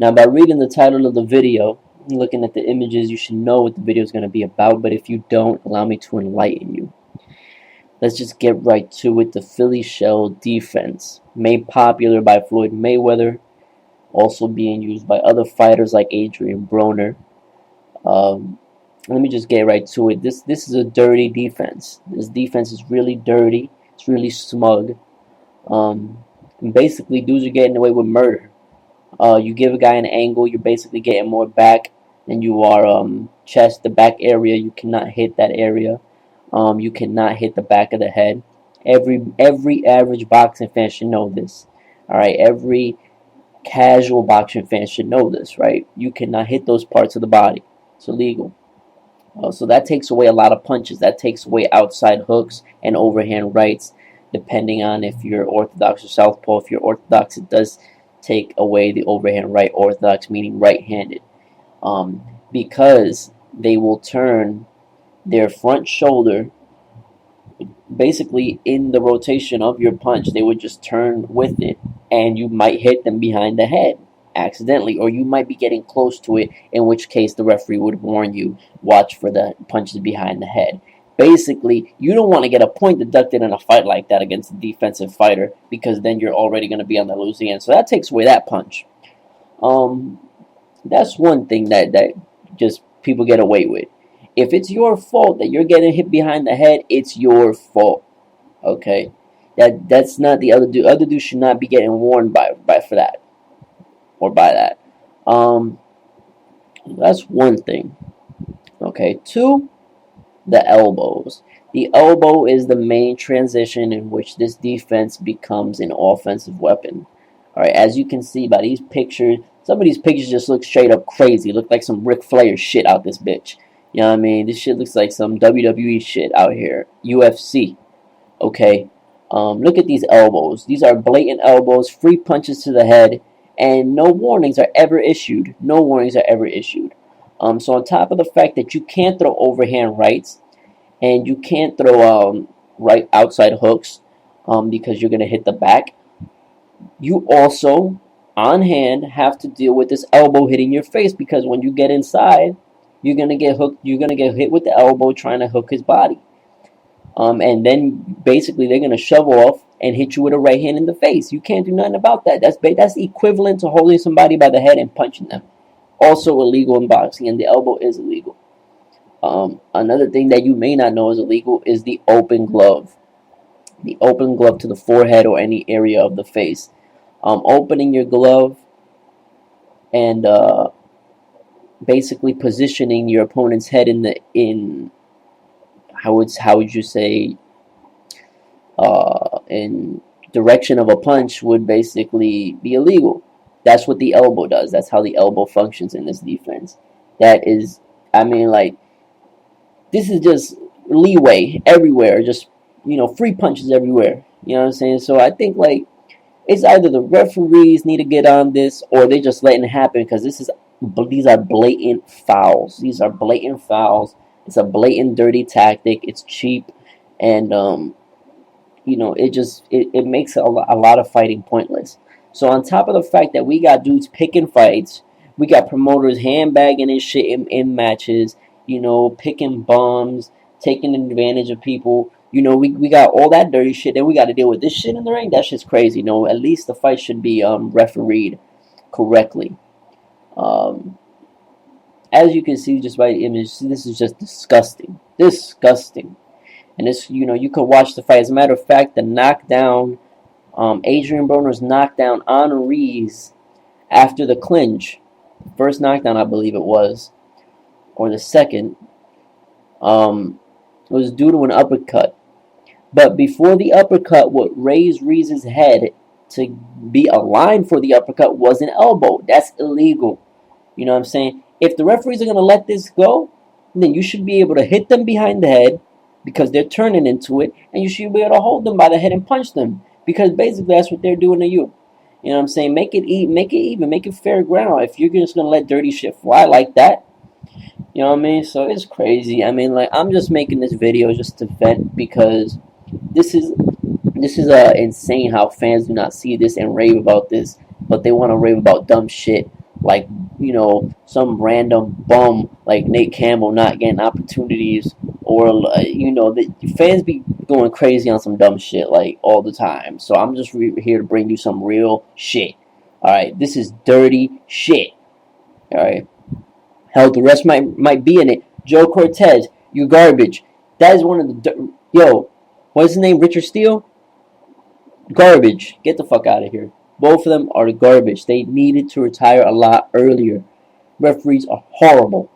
Now, by reading the title of the video, looking at the images, you should know what the video is going to be about. But if you don't, allow me to enlighten you. Let's just get right to it. The Philly shell defense, made popular by Floyd Mayweather, also being used by other fighters like Adrian Broner. Let me just get right to it. This is a dirty defense. This defense is really dirty. It's really smug. And basically, dudes are getting away with murder. You give a guy an angle, you're basically getting more back than you are chest. The back area, you cannot hit that area. You cannot hit the back of the head. Every average boxing fan should know this. All right, every casual boxing fan should know this, right? You cannot hit those parts of the body. It's illegal. So that takes away a lot of punches. That takes away outside hooks and overhand rights, depending on if you're orthodox or southpaw. If you're orthodox, it does take away the overhand right. Orthodox meaning right-handed, because they will turn their front shoulder basically in the rotation of your punch. They would just turn with it, and you might hit them behind the head accidentally, or you might be getting close to it, in which case the referee would warn you, watch for the punches behind the head. Basically, you don't want to get a point deducted in a fight like that against a defensive fighter, because then you're already going to be on the losing end. So that takes away that punch. That's one thing that just people get away with. If it's your fault that you're getting hit behind the head, it's your fault. Okay, that's not the other dude. Other dudes should not be getting warned by for that or by that. That's one thing. Okay, two, the elbows. The elbow is the main transition in which this defense becomes an offensive weapon. All right, as you can see by these pictures, some of these pictures just look straight up crazy. Look like some Ric Flair shit out this bitch. You know what I mean? This shit looks like some WWE shit out here. UFC. Okay. Look at these elbows. These are blatant elbows, free punches to the head, and no warnings are ever issued. No warnings are ever issued. So on top of the fact that you can't throw overhand rights, and you can't throw right outside hooks because you're going to hit the back, you also, on hand, have to deal with this elbow hitting your face, because when you get inside, you're gonna get hooked. You're gonna get hit with the elbow trying to hook his body, and then basically they're gonna shove off and hit you with a right hand in the face. You can't do nothing about that. That's equivalent to holding somebody by the head and punching them. Also illegal in boxing, and the elbow is illegal. Another thing that you may not know is illegal is the open glove. The open glove to the forehead or any area of the face. Opening your glove and basically positioning your opponent's head in how would you say in direction of a punch would basically be illegal. That's what the elbow does. That's how the elbow functions in this defense. That is, I mean, like, this is just leeway everywhere. Just, free punches everywhere. You know what I'm saying? So I think, like, it's either the referees need to get on this, or they just letting it happen, because these are blatant fouls. These are blatant fouls. It's a blatant dirty tactic. It's cheap, and it makes a lot of fighting pointless. So on top of the fact that we got dudes picking fights, we got promoters handbagging and shit in matches, picking bums, taking advantage of people. We got all that dirty shit. Then we got to deal with this shit in the ring. That shit's crazy. At least the fight should be refereed correctly. As you can see just by the image, this is just disgusting. Disgusting. And this, you can watch the fight. As a matter of fact, the knockdown, Adrian Broner's knockdown on Rees after the clinch, first knockdown I believe it was, or the second, was due to an uppercut. But before the uppercut, what raised Rees' head to be aligned for the uppercut was an elbow. That's illegal. You know what I'm saying? If the referees are going to let this go, then you should be able to hit them behind the head, because they're turning into it, and you should be able to hold them by the head and punch them, because basically that's what they're doing to you. You know what I'm saying? Make it even, make it fair ground. If you're just going to let dirty shit fly like that, you know what I mean? So it's crazy. I mean, like, I'm just making this video just to vent, because this is insane how fans do not see this and rave about this, but they want to rave about dumb shit like, you know, some random bum like Nate Campbell not getting opportunities, or you know, the fans be going crazy on some dumb shit like all the time. So I'm just here to bring you some real shit. All right, this is dirty shit. All right, hell, the rest might be in it. Joe Cortez, you garbage. That is one of the yo. What's his name? Richard Steele. Garbage. Get the fuck out of here. Both of them are garbage. They needed to retire a lot earlier. Referees are horrible.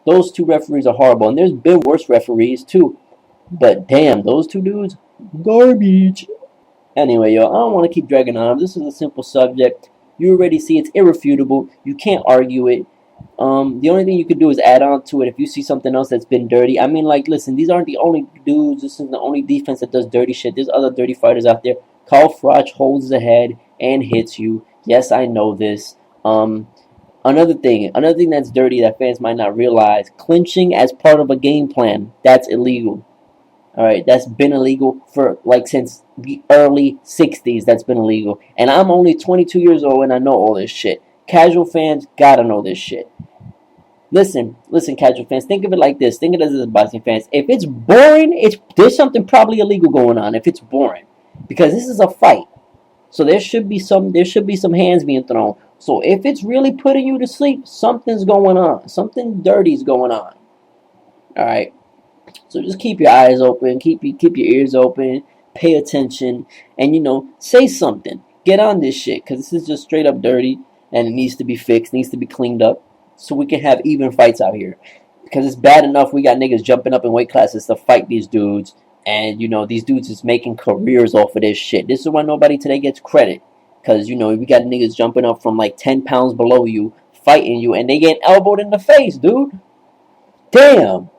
Those two referees are horrible. And there's been worse referees too. But damn, those two dudes, garbage. Anyway, yo, I don't want to keep dragging on. This is a simple subject. You already see it's irrefutable. You can't argue it. The only thing you could do is add on to it if you see something else that's been dirty. I mean, like, listen, these aren't the only dudes. This isn't the only defense that does dirty shit. There's other dirty fighters out there. Carl Froch holds the head and hits you. Yes, I know this. Another thing that's dirty that fans might not realize: clinching as part of a game plan. That's illegal. All right, that's been illegal for like since the early '60s. That's been illegal, and I'm only 22 years old and I know all this shit. Casual fans gotta know this shit. Listen, casual fans. Think of it like this. Think of it as boxing fans. If it's boring, there's something probably illegal going on. If it's boring, because this is a fight, so there should be some hands being thrown. So if it's really putting you to sleep, something's going on. Something dirty's going on. All right. So just keep your eyes open, keep your ears open, pay attention, and you know, say something. Get on this shit, because this is just straight up dirty, and it needs to be fixed, needs to be cleaned up, so we can have even fights out here. Because it's bad enough we got niggas jumping up in weight classes to fight these dudes, and you know, these dudes is making careers off of this shit. This is why nobody today gets credit, because you know, we got niggas jumping up from like 10 pounds below you, fighting you, and they get elbowed in the face, dude. Damn.